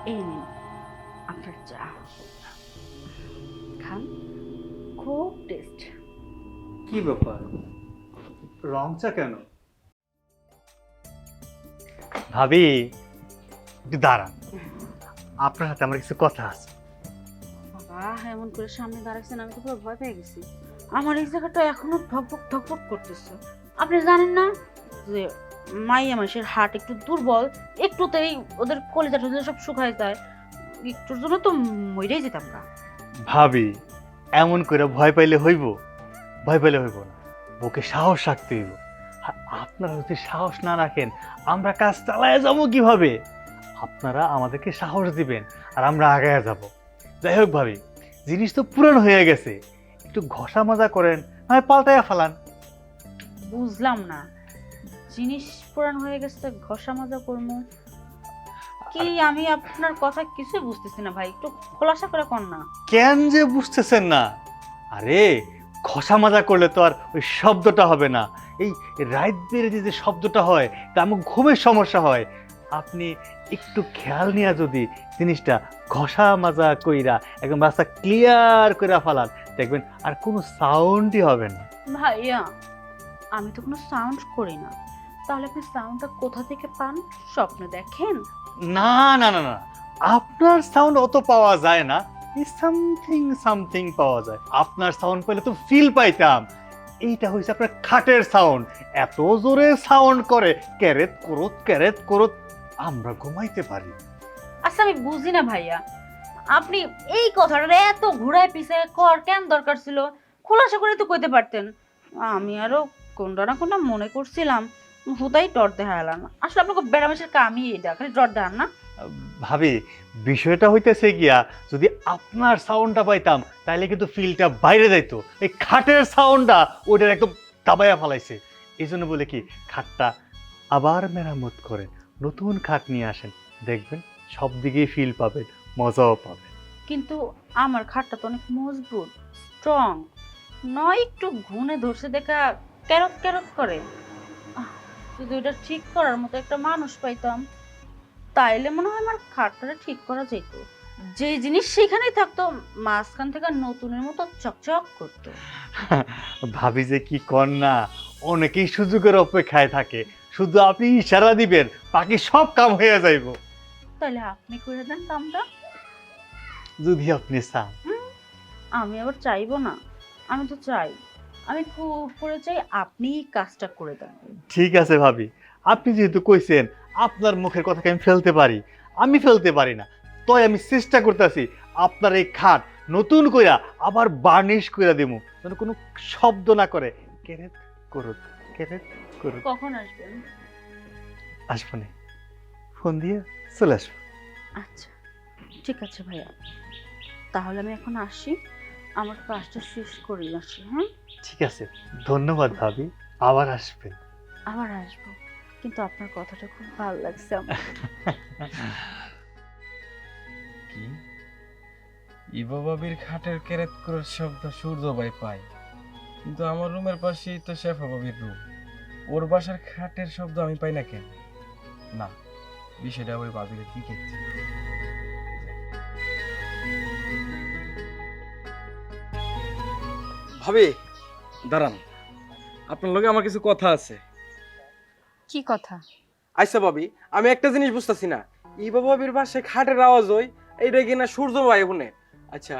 এই নিন আপনার চা, খান, খুব টেস্ট। কি ব্যাপার, রং চা কেন? ভাবি একটু দাঁড়ান, আপনার হাতে আমার কিছু কথা আছে। বাবা এমন করে সামনে দাঁড়াচ্ছেন, আমি তো পুরো ভয় পেয়ে গেছি। আমার এই জায়গাটা এখনো ধকধক ধকধক করতেছে। আপনি জানেন না যে মাইয়া মানুষের হার্ট একটু দুর্বল, একটুতেই ওদের কলিজা টলিজা সব শুকায় যায়। একটুর জন্য তো মরেই যেতাম না। ভাবি এমন করে ভয় পাইলে হইব? ভয় পাইলে হইব না, ওকে সাহস রাখতে হইব। আর আপনারা যদি সাহস না রাখেন আমরা কাজ চালায় যাবো কিভাবে? আপনারা আমাদেরকে সাহস দিবেন আর আমরা আগায় যাব। যাই হোক ভাবি, জিনিস তো পুরানো হয়ে গেছে, একটু ঘষা মাজা করেন, নয় পাল্টাইয়া ফেলান। বুঝলাম না, জিনিস পুরান হয়ে গেছে ঘষা মাজা করবো কি? আমি আপনার কথা কিছুই বুঝতেছি না ভাই, একটু খোলাসা করে কর না। কেন যে বুঝতেছেন না? আরে ঘষা মাজা করলে তো আর ওই শব্দটা হবে না। এই রাত বেড়ে যে শব্দটা হয় তা আমার ঘুমের সমস্যা হয়। আপনি একটু খেয়াল নিয়ে যদি জিনিসটা ঘষা মাজা কইরা একদম রাস্তা ক্লিয়ার করে ফেলান, দেখবেন আর কোনো সাউন্ডই হবে না। ভাইয়া আমি তো কোনো সাউন্ড করি না, তাহলে আপনি সাউন্ডটা কোথা থেকে পান? স্বপ্ন দেখেন? না না না না, আপনার সাউন্ড অত পাওয়া যায় না, সামথিং সামথিং পাওয়া যায়। আপনার সাউন্ড পেলে তো ফিল পাইতাম। এইটা হয়েছে আপনার খাটের সাউন্ড, এত জোরে সাউন্ড করে, ক্যারেত করত আমরা ঘুমাইতে পারি। আচ্ছা আমি বুঝি না ভাইয়া, আপনি এই কথাটা এত ঘুরায় পিছে কর কেন দরকার ছিল? খোলাসা করে তো কইতে পারতেন। আমি আরো কোনটা না কোনটা মনে করছিলাম, হুদাই ডর দেখা এলাম। আসলে আপনাকে বেড়ামেশের কামই এটা, খালি ডর দেখান না। ভাবি বিষয়টা হইতেছে গিয়া, যদি আপনার সাউন্ডটা পাইতাম তাহলে কিন্তু ফিলটা বাইরে যাইতো। এই খাটের সাউন্ডটা ওইটার একদম দাবাইয়া ফেলাইছে। এই জন্য বলে কি, খাটটা আবার মেরামত করেন, নতুন খাট নিয়ে আসেন, দেখবেন সব দিকেই ফিল পাবেন, মজাও পাবেন। কিন্তু আমার খাটটা তো অনেক মজবুত, স্ট্রং নয়, একটু ঘুনে ধরছে দেখা ক্যারত ক্যারত করে। যদি ওটা ঠিক করার মতো একটা মানুষ পাইতাম তাইলে মনে হয় আমার খাটটা ঠিক করা যেত। যে জিনিস সেখানেই থাকতো, মাঝখান থেকে নতুনের মতো চকচক করতো। ভাবি যে কি কন্যা, অনেকেই সুযোগের অপেক্ষায় থাকে, শুধু আপনি ইশারা দিবেন বাকি সব কাম হয়ে যাইব। তাইলে আপনি করে দেন কামটা। যদি আপনি চান। হুম, আমি আবার চাইবো না, আমি তো চাই, আমি খুব করে চাই আপনি কাজটা করে দেন। ঠিক আছে ভাবি, আপনি যেহেতু কইছেন, আপনার মুখের কথাকে আমি ফেলতে পারি, আমি ফেলতে পারি না, তাই আমি চেষ্টা করতেছি আপনার এই খাট নতুন কইরা আবার বার্নিশ কইরা দেবো, যেন কোনো শব্দ না করে, কেরেত করুত কেরেত করুত। কখন আসবেন? আসবো না, ফোন দিয়ে চলে আসবো। আচ্ছা ঠিক আছে ভাইয়া, তাহলে আমি এখন আসি, আমার কাজটা শেষ করি আসি। হ্যাঁ ঠিক আছে, ধন্যবাদ ভাবি, আবার আসবেন। আবার আসবো, কিন্তু আপনার কথাটা খুব ভালো লাগছে আমার। কি ইবা বাবির খাটের কেরেত করে শব্দ সূর্য ভাই পায়, কিন্তু আমার রুমের পাশেই তো শেফা বাবির রুম, ওর বাসার খাটের শব্দ আমি পাই না কেন? না, বিষয়টা ওই বাবির দিকে। ভাবি দাঁড়ান, আপনার লগে আমার কিছু কথা আছে। কি কথা? আচ্ছা ভাবি, আমি একটা জিনিস বুঝতেছি না, ইবা বাবির বাসায় খাটের আওয়াজ হয়, এইটা কিনা সূর্য ভাই শুনে। আচ্ছা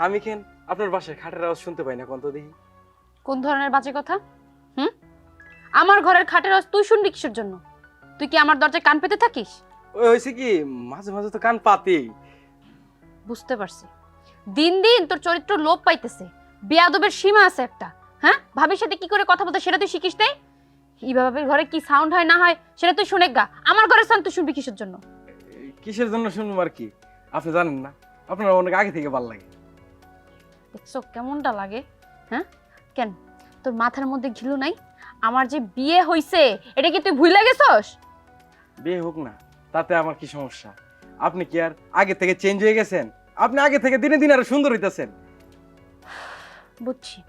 আমি কেন আপনার বাসায় খাটের আওয়াজ শুনতে পাই না, কোন তো দেখি। কোন ধরনের বাজে কথা? হুম? আমার ঘরের খাটের আওয়াজ তুই শুনবি কিসের জন্য? তুই কি আমার দরজায় কান পেতে থাকিস? ওই হয়েছে কি, মাঝে মাঝে তো কান পাতেই। বুঝতে পারছি, দিন দিন তোর চরিত্র লোপ পাইতেছে, বেয়াদবের সীমা আছে একটা। হ্যাঁ, ভাবির সাথে কি করে কথা বলতে সেটা তুই শিখিস নাই? ইভাবে ঘরে কি সাউন্ড হয় না হয় সেটা তুই শুনে গা, আমার ঘরের সাউন্ড তুই শুনবি কিসের জন্য? কিসের জন্য শুনবো আর কি, আপনি জানেন না, আপনার অনেক আগে থেকে ভালো লাগে। দেখছো কেমনটা লাগে? হ্যাঁ, কেন তোর মাথার মধ্যে ঘিলু নাই? আমার যে বিয়ে হইছে এটা কি তুই ভুলে গেছস? বিয়ে হোক না, তাতে আমার কি সমস্যা? আপনি কি আর আগে থেকে চেঞ্জ হয়ে গেছেন? আপনি আগে থেকে দিনে দিনে আরো সুন্দর হইতাছেন। বুঝছি,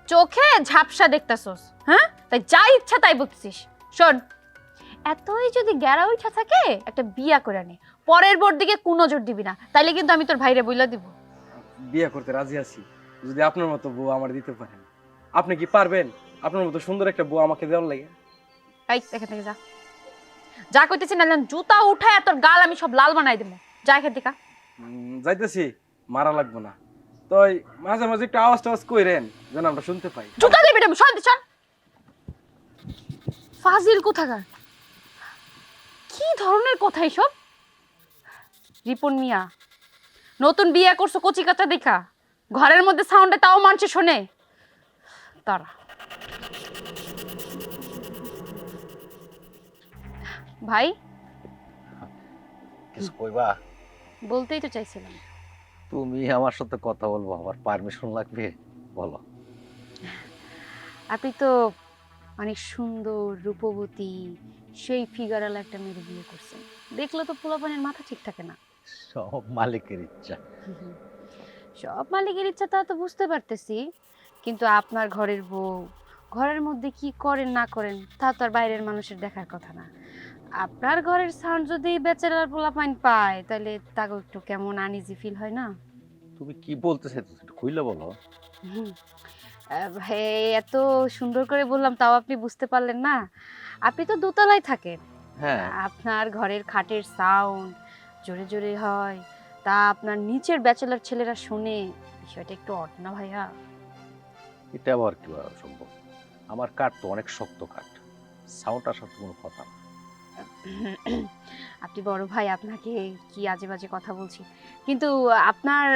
চোখে ঝাপসা দেখতাছস, হ্যাঁ, তাই যা ইচ্ছা তাই বলছিস। শোন, এতই যদি গ্যারা উঠা থাকে একটা বিয়া করে নে, পরের বোর দিকে কোন নজর দিবি না, তাইলে কিন্তু আমি তোর ভাইরে বইলা দিব। বিয়ে করতে রাজি আছি যদি আপনার মতো বউ আমার দিতে পারেন। আপনি কি পারবেন আপনার মতো সুন্দর একটা বউ আমাকে দেওয়ার লাগে? এই এখান থেকে যা, যা কইতেছি না জুতা উঠায় তোর গাল আমি সব লাল বানাই দেবো। যা এখান থেকে। যাইতেছি, মারা লাগবো না। তো মাঝে মাঝে একটু আওয়াজ টাওয়াজ কইরেন যেন আমরা শুনতে পাই। জুতা দিবি না, শান্তি চল। ফাজিল কোথাকার, কি ধরনের কথা এসব? রিপন মিয়া, নতুন বিয়ে করছো কচি কাঁচা দেখা, ঘরের মধ্যে সাউন্ডে তাও মানুষে শোনে। তারা ভাই কিছু কইবা? বলতেই তো চাইছিলাম। তুমি আমার সাথে কথা বলবো, আমার পারমিশন লাগবে? বলো। আপনি তো অনেক সুন্দর রূপবতী সেই ফিগারাল একটা মেয়ে বিয়ে করছেন, দেখলে তো পোলাপানের মাথা ঠিক থাকে না। সব মালিকের ইচ্ছা। সব মালিকের ইচ্ছা তা তো বুঝতে পারতেছি, কিন্তু আপনার ঘরের বউ ঘরের মধ্যে কি করেন না করেন তা তো আর বাইরের মানুষের দেখার কথা না। আপনার ঘরের সাউন্ড যদি ব্যাচেলার পোলাপাইন পায় তাহলে তাকে একটু কেমন আনইজি ফিল হয় না? তুমি কি বলতে চাইছো একটু খুইলা বলো। হুম। ভাই এত সুন্দর করে বললাম তাও আপনি বুঝতে পারলেন না? আপনি তো দোতলায় থাকেন, হ্যাঁ, আপনার ঘরের খাটের সাউন্ড জোরে জোরে হয়, তা আপনার নিচের ব্যাচেলার ছেলেরা শুনে, বিষয়টা একটু অড না ভাইয়া? এটা আবার কি সম্ভব? আমার কাঠ তো অনেক শক্ত কাঠ, সাউন্ড আসার তো কোনো কথা না। আপনি বড় ভাই, আপনাকে কি আজে বাজে কথা বলছি, কিন্তু আপনার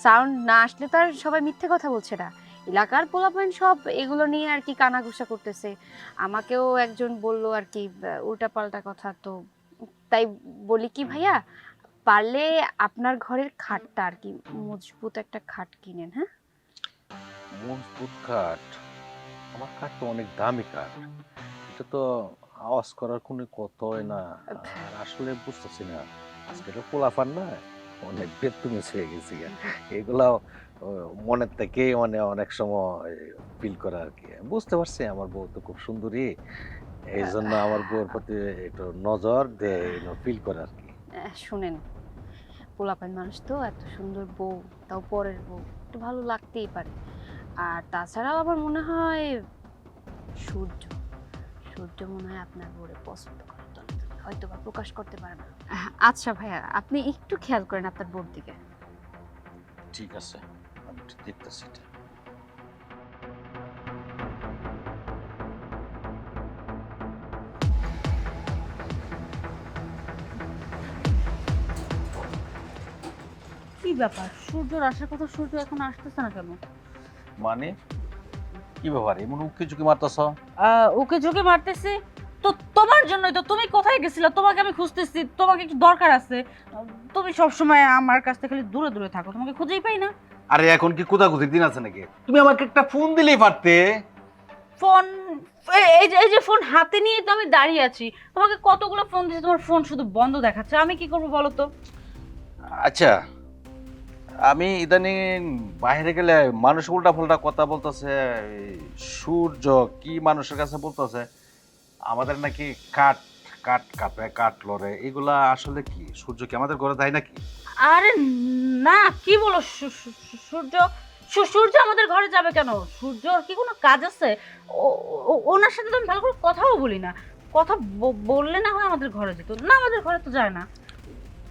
সাউন্ড না আসলে তো আর সবাই মিথ্যে কথা বলছে না। এলাকার পোলাপাইন সব এগুলো নিয়ে আর কি কানাঘুষা করতেছে। আমাকেও একজন বললো আর কি উল্টা পাল্টা কথা, তো তাই বলি কি ভাইয়া, পারলে আপনার ঘরের খাটটা আর কি মজবুত একটা খাট কিনেন। হ্যাঁ, মজবুত কাঠ? আমার কাঠ তো অনেক দামি কাঠ, এটা তো আওয়াজ করার কোনো কথা হয় না। আর আসলে বুঝতেছি না, আজকে তো পোলাফান না, অনেক বেতুমি হয়ে গেছি গা। এগুলা মনের থেকে মানে অনেক সময় ফিল করা আর কি। বুঝতে পারছি আমার বউ তো খুব সুন্দরী, এই জন্য আমার বউর প্রতি একটু নজর দিয়ে ফিল করে আর কি। শুনেন, পোলাপাইন মানুষ তো, এত সুন্দর বউ তাও পরের বউ, একটু ভালো লাগতেই পারে। আর তাছাড়াও আমার মনে হয় সূর্য সূর্য মনে হয় আপনার বউরে পছন্দ করে, হয়তো বা প্রকাশ করতে পারে না। আচ্ছা ভাইয়া, আপনি একটু খেয়াল করেন আপনার বউর দিকে। ঠিক আছে, আমি একটু দেখতেছি এটা। কি ব্যাপার, সূর্যর আসার কথা, সূর্য এখন আসতেছে না কেন? মানে কি ব্যাপার, এমন উকি ঝুঁকি মারতেছ? ওকে ঝোঁকে মারতেছি তো তোমার জন্যই তো। তুমি কোথায় গেছিলা? তোমাকে আমি খুঁজতেছি, তোমাকে একটু দরকার আছে। তুমি সবসময় আমার কাছ থেকে খালি দূরে দূরে থাকো, তোমাকে খুঁজেই পাই না। আরে এখন কি কোদাকুদির দিন আছে নাকি? তুমি আমাকে একটা ফোন দিলেই পারতে। ফোন, এই যে ফোন হাতে নিয়ে তো আমি দাঁড়িয়ে আছি। তোমাকে কতগুলো ফোন দিয়েছি, তোমার ফোন শুধু বন্ধ দেখাচ্ছে। আমি কি করবো বলো তো? আচ্ছা, আমি ইদানিং বাইরে গেলে মানুষ উল্টা ফুল্টা কথা বলতেছে। সূর্য কি মানুষের কাছে বলতেছে আমাদের নাকি কাঠ কাঠ কাপে কাঠ লড়ে, এগুলা আসলে কি? সূর্য কি আমাদের ঘরে দেয় নাকি? আরে না, কি বলো? সূর্য সূর্য আমাদের ঘরে যাবে কেন? সূর্যর কি কোনো কাজ আছে? ওনার সাথে তো আমি ভালো করে কথাও বলি না। কথা বললে না হয় আমাদের ঘরে যেত না, আমাদের ঘরে তো যায় না।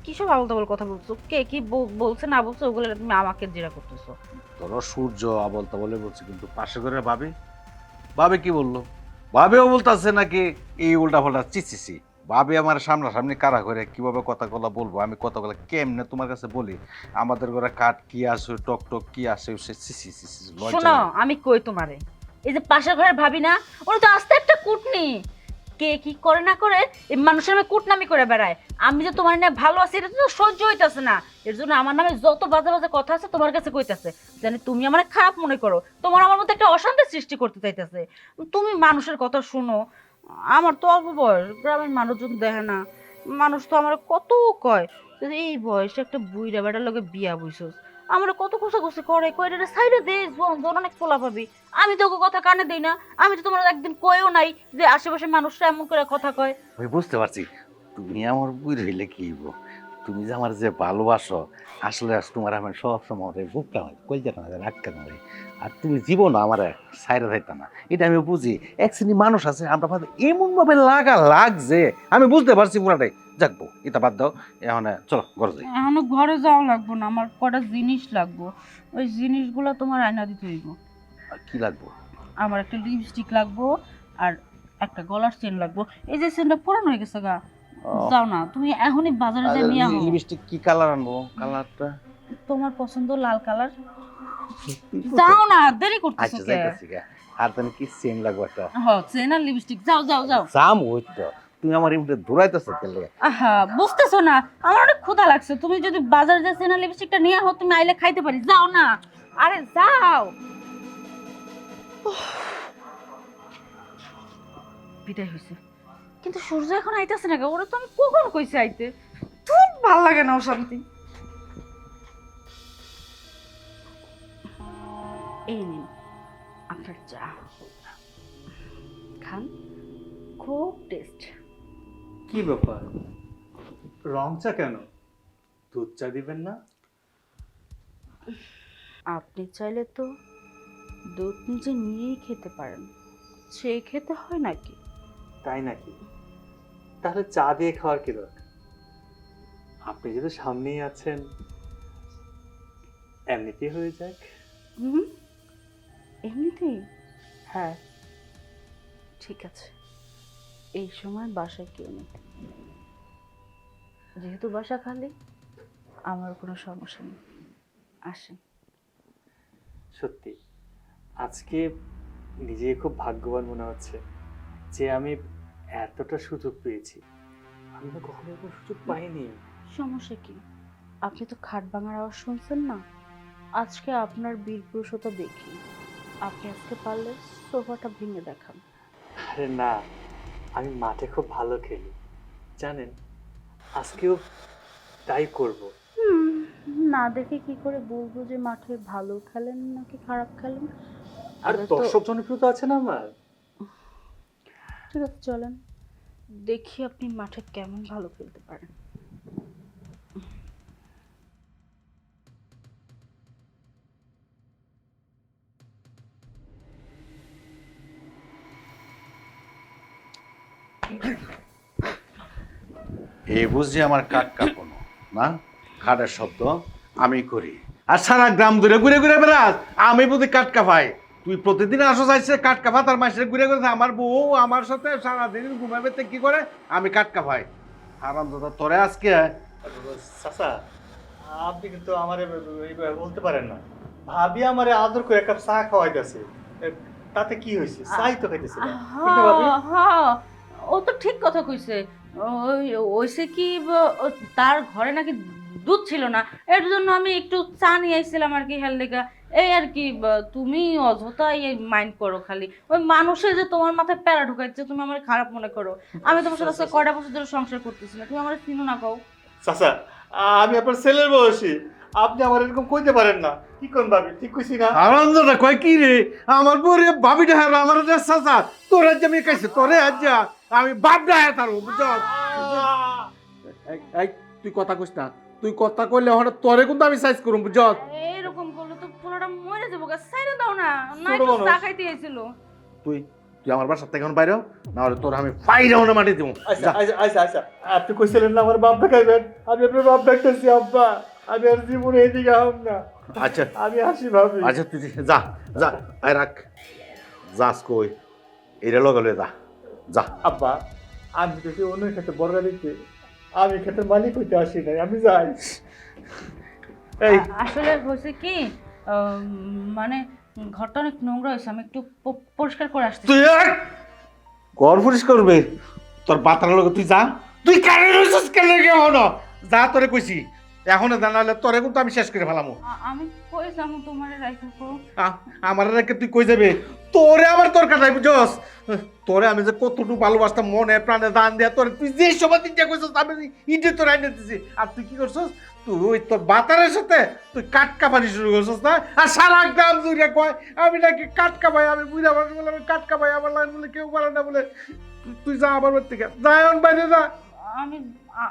কিসব আবল তাবল কথা বলছো? কে কি বলছে না বলছে ওগুলো তুমি আমাকে জিজ্ঞাসা করতেছো? ধরো সূর্য আবল তাবলে বলছে, কিন্তু পাশে করে ভাবি, ভাবি কি বললো? ভাবিও বলতেছে নাকি এই উল্টা পাল্টা চিচিছি। ভাবি আমার সামনাসামনি কারা করে কিভাবে কথাগুলো বলবো, আমি কথাগুলো কেমনে তোমার কাছে বলি? আমাদের ঘরে কাঠ কি আসে, টক টক কি আসে, চিচি চিচি শোনো, আমি কই তোমারে, এই যে পাশের ঘরের ভাবি না, ওরা তো আস্তে একটা কুটনি। কে কি করে না করে এই মানুষের নামে কুটনামি করে বেড়ায়। আমি যে তোমার নিয়ে ভালো আছি এটা তো সহ্য হইতাছে না। এর জন্য আমার নামে যত বাজে বাজে কথা আছে তোমার কাছে কইতাছে, জানি তুমি আমার খারাপ মনে করো, তোমার আমার মধ্যে একটা অশান্তি সৃষ্টি করতে চাইতেছে। তুমি মানুষের কথা শুনো। আমার তো অল্প বয়স, গ্রামের মানুষজন দেখে না। মানুষ তো আমার কত কয় যে এই বয়সে একটা বুইড়া বেটার লগে বিয়া বইছস। আমার কত কোসাকুসি করে কয়টা সাইডে দে জন অনেক পোলা পাবি। আমি তো ওকে কথা কানে দেই না। আমি তো তোমার একদিন কয়েও নাই যে আশেপাশে মানুষরা এমন করে কথা কয়। আমি বুঝতে পারছি তুমি আমার বুঝ হইলে কি হইব। তুমি যে আমার যে ভালোবাসো আসলে তোমার আমি সব সময় বুকটা হয় কলজাটা রাখতে পারি। আর তুমি জীবন আমার সাইডে থাকতে না, এটা আমি বুঝি। এক শ্রেণী মানুষ আছে আমরা ভাবে এমন ভাবে লাগছে, আমি বুঝতে পারছি পুরাটাই। যাকবো এটা বাদ দাও, এখন চলো ঘরে যাই। এখন ঘরে যাওয়া লাগবো না, আমার কটা জিনিস লাগবো। ওই জিনিসগুলো তোমার আয়না দিতে হইব। আর কি লাগবো? আমার একটা লিপস্টিক লাগবো আর একটা গলার চেন লাগবো। এই যে চেনটা পুরানো হয়ে গেছে গা। যাও না, তুমি এখনই বাজারে যা নিয়ে আসো। লিপস্টিক কি কালার আনবো? কালারটা তোমার পছন্দ লাল কালার। যাও না, দেরি করতেছো আচ্ছা কে? যাইতেছি গা। আর তুমি কি চেন লাগবো একটা? হ্যাঁ, চেন আর লিপস্টিক। যাও যাও যাও। জাম হইতো, তুমি আমার এমনি দৌড়াইতেছো কেলে? আহা, বুঝতেছো না, আমার অনেক ক্ষুধা লাগছে। তুমি যদি বাজারে যা চেন আর লিপস্টিকটা নিয়ে আহো, তুমি আইলে খাইতে পারি। যাও না, আরে যাও। বিদায় হয়েছে, কিন্তু সূর্য এখন আইতাছে না। ওরা তো আমি কখন কইছি আইতে। খুব ভাল লাগে না অশান্তি। এই নিন আপনার চা, খান, খুব টেস্ট। কি ব্যাপার, রং চা কেন? দুধ চা দিবেন না? আপনি চাইলে তো দুধ নিজে নিয়েই খেতে পারেন, সে খেতে হয় নাকি? তাই নাকি? তাহলে চা দিয়ে খাওয়ার কি দরকার? আপনি যদি সামনেই আছেন, এমনিতেই হয়ে যাক। হুম, এমনিতেই? হ্যাঁ। ঠিক আছে, এই সময় বাসায় কেউ নেই, যেহেতু বাসা খালি, আমার কোনো সমস্যা নেই। আসেন। সত্যি আজকে নিজেকে খুব ভাগ্যবান মনে হচ্ছে যে আমি এতটা সুযোগ পেয়েছি। আমি তো কখনো এরকম সুযোগ পাইনি। সমস্যা কি? আপনি তো খাট ভাঙার আওয়াজ শুনছেন না? আজকে আপনার বীর পুরুষতা দেখি। আপনি আজকে পারলে সোফাটা ভেঙে দেখান। আরে না, আমি মাঠে খুব ভালো খেলি জানেন, আজকেও তাই করব। না দেখে কি করে বলবো যে মাঠে ভালো খেলেন নাকি খারাপ খেলেন? আর আরে তো- দর্শক জনপ্রিয়তা আছে না আমার। ঠিক আছে, চলেন দেখি আপনি মাঠে কেমন ভালো খেলতে পারেন। এই বুঝছি আমার কাঠ কাঁপানো না, খাটের শব্দ আমি করি। আর সারা গ্রাম ধরে ঘুরে ঘুরে বেড়াস, আমি বুঝি কাঠ কাঁপাই। তুই প্রতিদিন আসো চাইছে কাঠ কাঁপা, তার মাসে ঘুরে ঘুরে আমার বউ আমার সাথে সারাদিন ঘুমাবে কি করে, আমি কাঠ কাঁপাই। আরাম দাদা তোরে আজকে চাচা, আপনি কিন্তু আমার এইভাবে বলতে পারেন না। ভাবি আমারে আদর করে এক কাপ চা খাওয়াইতেছে, তাতে কি হয়েছে? চাই তো খাইতেছে না। ঠিক না ভাবি? হ্যাঁ, ও তো ঠিক কথা কইছে। ওইসে কি তার ঘরে নাকি দুধ ছিল না, এর জন্য আমি একটু চা নিয়ে আইছিলাম আর কি, হেল লেগা। এই আর কি, তুমি অযথাই মাইন্ড করো খালি। ওই মানুষের যে তোমার মাথায় প্যারা ঢুকাইছে, তুমি আমার খারাপ মনে করো। আমি তোমার সাথে আজকে কয়টা বছর ধরে সংসার করতেছি না, তুমি আমার চিনো না কও। চাচা, আমি আপনার ছেলের বয়সী, আপনি আমার এরকম কইতে পারেন না। কি কোন ভাবি, ঠিক কইছি না? আনন্দটা কয় কি রে, আমার পরে ভাবিটা হ্যাঁ আমার চাচা তোরে যে আমি কাছে তোরে আজ আমি বাপটা হ্যাঁ তার বুঝছ। এই তুই কথা কইস না, তুই কথা কইলে হঠাৎ তোরে কিন্তু আমি সাইজ করুম বুঝছ। এরকম করলে তো পুরোটা মরে যাবো গা, সাইডে দাও না। না ছোট একটু মানুষ। চা খাইতে এসেছিল। তুই তুই আমার বাসার থেকে এখন বাইরে হ, না হলে তোর আমি ফাইরা ওনে মাটি দেবো। আচ্ছা আচ্ছা আচ্ছা আচ্ছা, আপনি কইছিলেন না আমার বাপ দেখাইবেন, আমি আপনার বাপ দেখতেছি আব্বা। আমি আর জীবনে এইদিকে হব না। আচ্ছা আমি আসি ভাবি। আচ্ছা তুই যা যা, আয় রাখ, যাস কই এরে লগে যা যা। আব্বা, আমি তো অন্য ক্ষেত্রে বর্গা দিচ্ছি, আমি ক্ষেত্রে মালিক হইতে আসি নাই, আমি যাই। এই আসলে হয়েছে কি, মানে ঘরটা অনেক নোংরা হয়েছে, আমি একটু পরিষ্কার করে আসছি। তুই ঘর পরিষ্কার করবে, তোর বাতার লগে তুই যা। তুই কারে রইছিস কেন গে হনো? যা তোরে কইছি, এখনো জানালে তোরে কিন্তু আমি শেষ করে ফেলামু। আমি কই যাবো তোমারে রাইখা কো? আমার রেখে তুই কই যাবে? তোরে আবার তোর কাটাই বুঝছস তোরে আমি যে কতটুকু ভালোবাসতাম মনে প্রাণে দান দেয়া তোরে তুই যে সময় তিনটা কইছস আমি ইটে তোর আইনে দিছি আর তুই কি করছস তুই তোর বাতারের সাথে তুই কাটকা পানি শুরু করছস না আর সারা গ্রাম জুড়ে কয় আমি নাকি কাটকা ভাই আমি বুঝা মানুষ বলে আমি কাটকা ভাই আমার লাইন বলে কেউ পারে না বলে তুই যা আমার বাড়ি থেকে যা এখন বাইরে যা আমি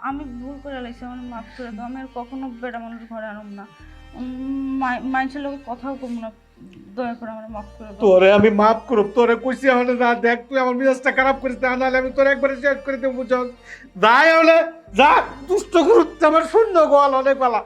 আমি ভুল করে লাইছি, আমার মাফ করে দাও। আমি আর কখনো বেটা মানুষ ঘরে আনব না, মানুষের লোক কথাও কম না, দয়া করে আমার মাফ করে দাও। তোরে আমি মাফ করব তোরে কইছি এখন যা দেখ তুই আমার মেজাজটা খারাপ করিস না নাহলে আমি তোরে একবারে শেষ করে দেবো বুঝছস যাই হলে যা দুষ্ট গুরুত্ব আমার শূন্য গোয়াল অনেক পালা